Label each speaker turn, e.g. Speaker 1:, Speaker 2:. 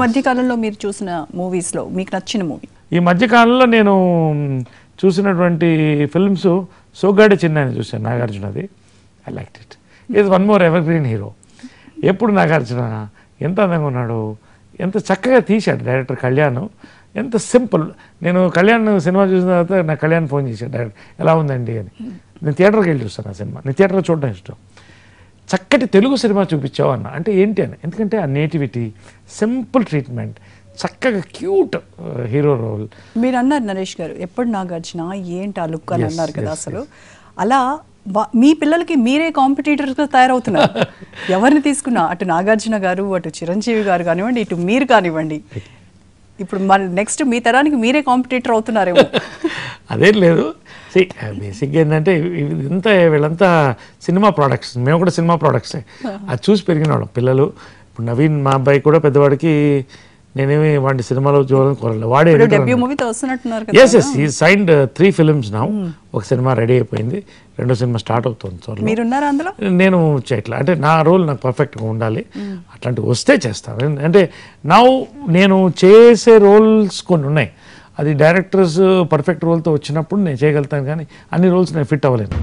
Speaker 1: మధ్య కాలంలో మీరు చూసిన మూవీస్లో మీకు నచ్చిన మూవీ?
Speaker 2: ఈ మధ్య కాలంలో నేను చూసినటువంటి ఫిల్మ్స్ సోగ్గాడే చిన్న అని చూశాను, నాగార్జునది. I like it. Is one more evergreen hero. ఎప్పుడు నాగార్జున ఎంత అందంగా ఉన్నాడు, ఎంత చక్కగా తీశాడు డైరెక్టర్ కళ్యాణ్. ఎంత సింపుల్. నేను కళ్యాణ్ సినిమా చూసిన తర్వాత నాకు కళ్యాణ్ ఫోన్ చేశాడు, డైరెక్టర్ ఎలా ఉందండి అని. నేను థియేటర్కి వెళ్ళి చూస్తాను ఆ సినిమా. నేను థియేటర్లో చూడడం ఇష్టం. చక్కటి తెలుగు సినిమా చూపించావు అన్న. అంటే ఏంటి అని, ఎందుకంటే ఆ నేటివిటీ, సింపుల్ ట్రీట్మెంట్, చక్కగా క్యూట్ హీరో రోల్.
Speaker 1: మీరు అన్నారు నరేష్ గారు ఎప్పుడు నాగార్జున ఏంటి ఆ లుక్ అని అన్నారు కదా. అసలు అలా మీ పిల్లలకి మీరే కాంపిటీటర్స్గా తయారవుతున్నారు. ఎవరిని తీసుకున్నా, అటు నాగార్జున గారు, అటు చిరంజీవి గారు కానివ్వండి, ఇటు మీరు కానివ్వండి. ఇప్పుడు మన నెక్స్ట్ మీ తరానికి మీరే కాంపిటీటర్ అవుతున్నారేమో.
Speaker 2: అదేం లేదు. బేసిక్గా ఏంటంటే వీళ్ళంతా సినిమా ప్రోడక్ట్స్, మేము కూడా సినిమా ప్రోడక్ట్సే. అది చూసి పెరిగిన వాళ్ళం పిల్లలు. ఇప్పుడు నవీన్ మా అబ్బాయి కూడా పెద్దవాడికి నేనేమి వాడి సినిమాలో చూడాలని కోరలేదు. వాడే ఎస్ ఎస్ ఈ సైన్డ్ 3 films నౌ. ఒక సినిమా రెడీ అయిపోయింది, 2వ సినిమా స్టార్ట్ అవుతుంది.
Speaker 1: మీరున్నారా అందులో?
Speaker 2: నేను చేయట్లా. అంటే నా రోల్ నాకు పర్ఫెక్ట్గా ఉండాలి. అట్లాంటివి వస్తే చేస్తాను. అంటే నౌ నేను చేసే రోల్స్ కొన్ని ఉన్నాయి. అది డైరెక్టర్స్ పర్ఫెక్ట్ రోల్తో వచ్చినప్పుడు నేను చేయగలుగుతాను, కానీ అన్ని రోల్స్ నేను ఫిట్ అవ్వలేను.